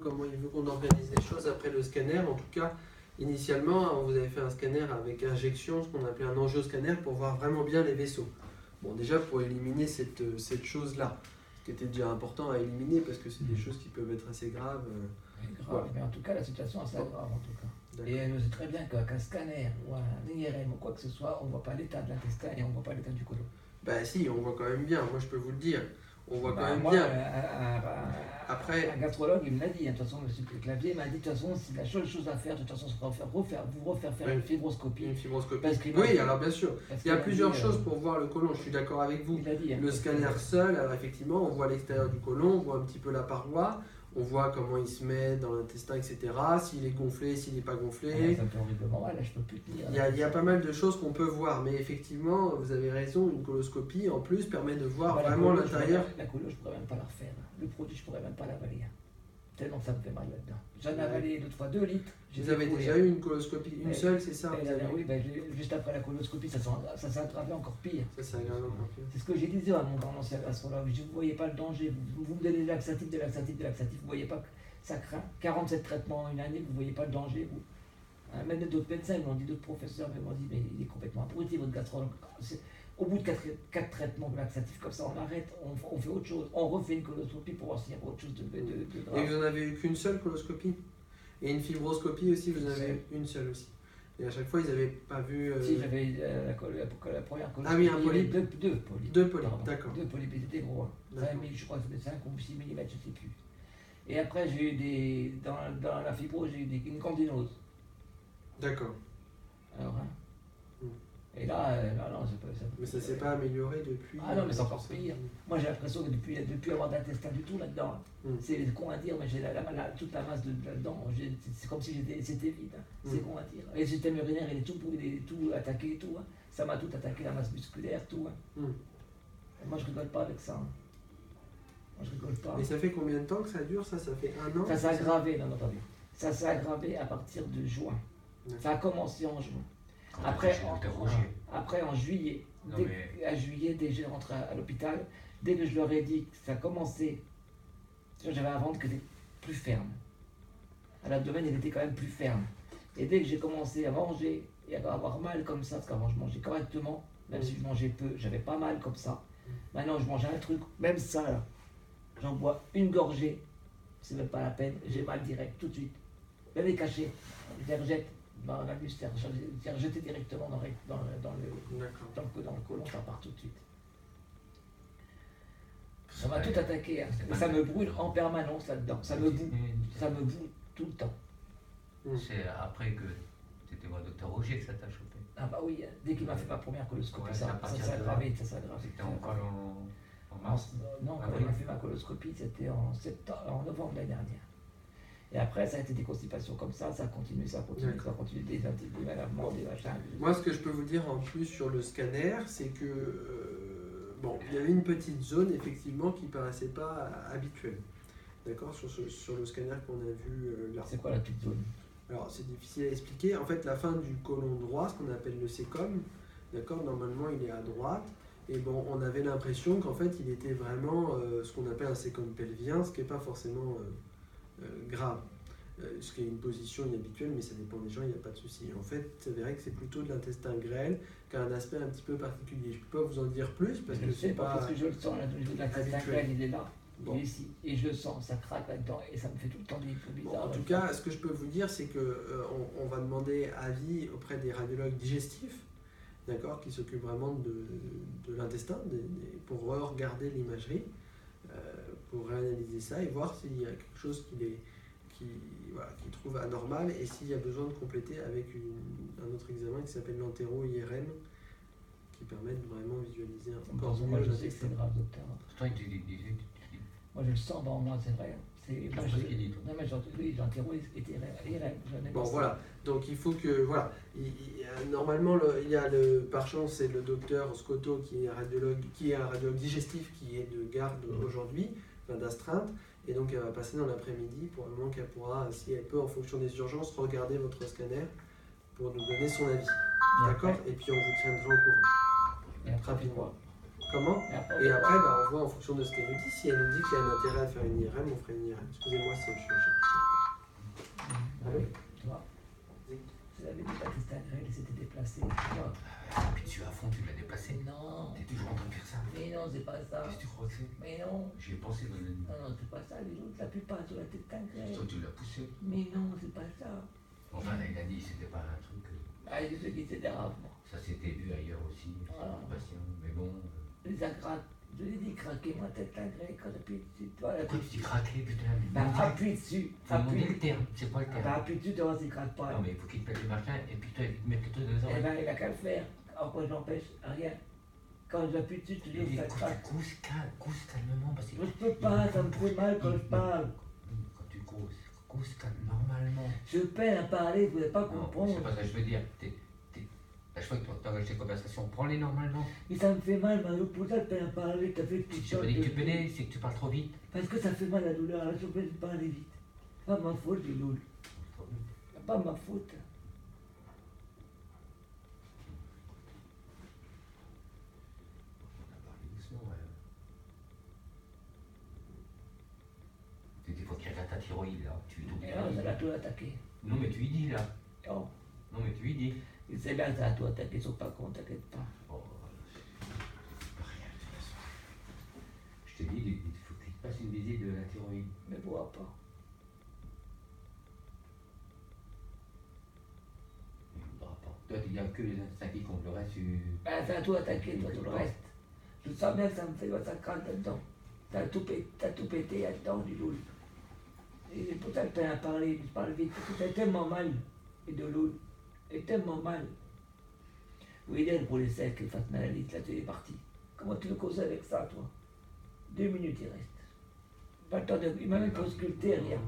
comment il veut qu'on organise les choses après le scanner. En tout cas, initialement, vous avez fait un scanner avec injection, ce qu'on appelait un angioscanner, pour voir vraiment bien les vaisseaux. Bon, déjà pour éliminer cette chose-là, ce qui était déjà important à éliminer parce que c'est des choses qui peuvent être assez graves. Grave, mais en tout cas, la situation est assez grave en tout cas. Et je sais très bien qu'un scanner ou un IRM ou quoi que ce soit, on ne voit pas l'état de l'intestin et on ne voit pas l'état du côlon. Bah si, on voit quand même bien, moi je peux vous le dire. On voit quand même moi, bien. Après, un gastrologue, il me l'a dit. De toute façon, M. Clavier m'a dit, de toute façon, c'est la seule chose à faire, de toute façon, c'est vous refaire faire une fibroscopie. Une fibroscopie. Oui, alors bien sûr. Il y a plusieurs choses pour voir le côlon, je suis d'accord avec vous. Le scanner seul, alors effectivement, on voit l'extérieur du côlon, on voit un petit peu la paroi, on voit comment il se met dans l'intestin, etc. S'il est gonflé, s'il n'est pas gonflé. Ça me fait horriblement mal, là, je peux plus tenir. Il y a pas mal de choses qu'on peut voir, mais effectivement, vous avez raison, une coloscopie en plus permet de voir vraiment l'intérieur. La colo, je pourrais même pas la refaire. Le produit, je pourrais même pas l'avaler. Tellement que ça me fait mal là-dedans. J'en ai avalé l'autre fois 2 litres. Vous avez déjà eu une coloscopie, une seule, c'est ça? Oui, juste après la coloscopie, ça s'est aggravé encore pire. Ça s'est aggravé encore pire. C'est ce que j'ai dit à mon ancien astrologue. Vous ne voyez pas le danger. Vous me donnez des laxatifs, vous ne voyez pas que ça craint. 47 traitements en une année, vous ne voyez pas le danger. Même d'autres médecins m'ont dit, d'autres professeurs m'ont dit, mais il est complètement abruti, votre gastrologue. Au bout de 4 traitements de laxatifs comme ça, on arrête, on fait autre chose, on refait une coloscopie pour voir s'il y a autre chose de grave. Et vous n'en avez eu qu'une seule coloscopie? Et une fibroscopie aussi, vous en avez eu une seule aussi? Et à chaque fois, ils n'avaient pas vu... Si, j'avais la première coloscopie. Ah oui, un polype? Deux polypes. Deux polypes, d'accord. Deux polypes, ils étaient gros. 5 000, je crois que c'était 5 ou 6 mm, je ne sais plus. Et après, j'ai eu dans la fibro, j'ai eu une candinose. D'accord. Alors, et là, non, c'est pas ça. Mais ça ne s'est pas amélioré depuis. Ah non, mais c'est encore pire. Moi, j'ai l'impression que depuis avoir d'intestin du tout là-dedans, c'est con à dire, mais j'ai toute la masse là-dedans. C'est comme si c'était vide. C'est con à dire. Et le système urinaire, il est tout attaqué et tout. Ça m'a tout attaqué, la masse musculaire, tout. Et moi, je rigole pas avec ça. Moi, je rigole pas. Et ça fait combien de temps que ça dure? Ça fait 1 an? Ça s'est aggravé, non, attendez. Ça s'est aggravé à partir de juin. Ça a commencé en juin. Après, en juillet, à juillet, dès que j'ai rentré à l'hôpital, dès que je leur ai dit que ça commençait, j'avais un ventre qui était plus ferme. À l'abdomen, il était quand même plus ferme. Et dès que j'ai commencé à manger et à avoir mal comme ça, parce qu'avant je mangeais correctement, même si je mangeais peu, j'avais pas mal comme ça. Maintenant, je mangeais un truc, même ça, là, j'en bois une gorgée, c'est même pas la peine, j'ai mal direct, tout de suite. Même les cachets, je les rejette. Dans la gustère, jeter directement dans le côlon, ça part tout de suite. Ça m'a tout attaqué, hein. Ça me brûle en permanence là-dedans, ça me boue tout le temps. C'est après que tu étais voir le docteur Roger que ça t'a chopé. Ah bah oui, dès qu'il m'a fait ma première coloscopie, ça s'est aggravé, ça s'est aggravé. C'était encore en mars? Non, quand il m'a fait ma coloscopie, c'était en novembre l'année dernière. Et après, ça a été des constipations comme ça a continué, des malavements, des machins. Moi, ce que je peux vous dire en plus sur le scanner, c'est que il y avait une petite zone effectivement qui paraissait pas habituelle. D'accord, sur le scanner qu'on a vu là. C'est quoi la petite zone? Alors, c'est difficile à expliquer. En fait, la fin du côlon droit, ce qu'on appelle le sécom, d'accord, normalement, il est à droite. Et bon, on avait l'impression qu'en fait, il était vraiment ce qu'on appelle un sécom pelvien, ce qui n'est pas forcément grave. Ce qui est une position inhabituelle, mais ça dépend des gens, il n'y a pas de souci. En fait, c'est vrai que c'est plutôt de l'intestin grêle qui a un aspect un petit peu particulier. Je ne peux pas vous en dire plus parce que c'est pas. Parce que je le sens, l'intestin grêle, il est là. Bon. Ici, et je le sens, ça craque là-dedans et ça me fait tout le temps des trucs bizarres. En tout cas, ce que je peux vous dire, c'est qu'on va demander avis auprès des radiologues digestifs, d'accord, qui s'occupent vraiment de l'intestin, pour regarder l'imagerie, pour réanalyser ça et voir s'il y a quelque chose qui trouve anormal et s'il y a besoin de compléter avec un autre examen qui s'appelle l'entéro-IRM, qui permet de vraiment visualiser un peu. Moi, je sais que c'est grave, docteur. Moi, je le sens dans moi, c'est vrai. Moi, je qu'il dit. Non, mais j'enterre IRM. Bon, voilà. Donc, il faut que. Voilà. Normalement, il y a par chance, c'est le docteur Scotto qui est un radiologue digestif qui est de garde aujourd'hui, d'astreinte. Et donc, elle va passer dans l'après-midi pour le moment qu'elle pourra, si elle peut, en fonction des urgences, regarder votre scanner pour nous donner son avis. D'accord? Et puis, on vous tiendra au courant. Rapidement. Comment? Et après, on voit en fonction de ce qu'elle nous dit. Si elle nous dit qu'il y a un intérêt à faire une IRM, on fera une IRM. Excusez-moi si je non, c'est pas ça. Qu'est-ce que tu crois que c'est? Mais non. J'y ai pensé dans la nuit. Non, non, c'est pas ça, les autres, la plupart sur la tête d'engrais. Toi, tu l'as poussé. Mais non, c'est pas ça. Enfin, là, il a dit, c'était pas un truc. Ah, je sais qui c'était rarement. Ça s'était vu ailleurs aussi, Voilà. patient, mais bon. Les agrafes, je l'ai dit, craquer ma tête d'engrais quand j'appuie dessus. Toi, Pourquoi tu dis craquer, putain? bah, appuie dessus. Faut demander le terme, c'est quoi le terme? Bah, appuie dessus, tu vois s'il craque pas. Non, mais il faut qu'il te pète le machin et puis toi, il te met le truc dans les Eh oreilles. ben, il a qu'à le faire. Après, j'empêche rien. Quand j'appuie dessus, tu dis, ça craque. Cousse calmement, parce que. Je peux pas, ça me fait mal quand je parle. Quand tu cousse normalement. Je peine à parler, vous n'allez pas Non, comprendre. c'est pas ça que je veux dire. À chaque fois que tu engages tes conversations, prends-les normalement. Mais ça me fait mal, Mario, pour ça je peine à parler, t'as fait tout Si tu pas dit que tu peinais, c'est que tu parles trop vite. Parce que ça fait mal la douleur, alors je peux parler vite. Pas ma faute, les louls. Pas ma faute. On a parlé doucement, ouais. Il faut qu'il regarde ta thyroïde, là. Tu lui Et là, ça l'a tout attaqué. Non, mais tu lui dis, là. Oh, Non, mais tu lui dis. il sait bien que ça a tout attaqué, ils sont pas cons, t'inquiète pas. Oh, rien, de toute façon. Je te dis, il faut qu'il te passe une visite de la thyroïde. Mais bois pas. Il ne voudra pas. Toi, il n'y a que les intestins qui comptent, le reste, tu. Ben, ça a tout attaqué, toi, tout le reste. Je sens bien que ça me fait ça craque là-dedans. T'as tout pété là-dedans, du loul. Et c'est pour ça que je peine à parler, je parle vite, parce que c'est tellement mal, et de loul. Et tellement mal. Vous aidez pour les secs qui fassent maladie, là, tu es parti. Comment tu veux causer avec ça, toi? 2 minutes, il reste. Pas le temps de. Il m'a même pas ausculté, rien.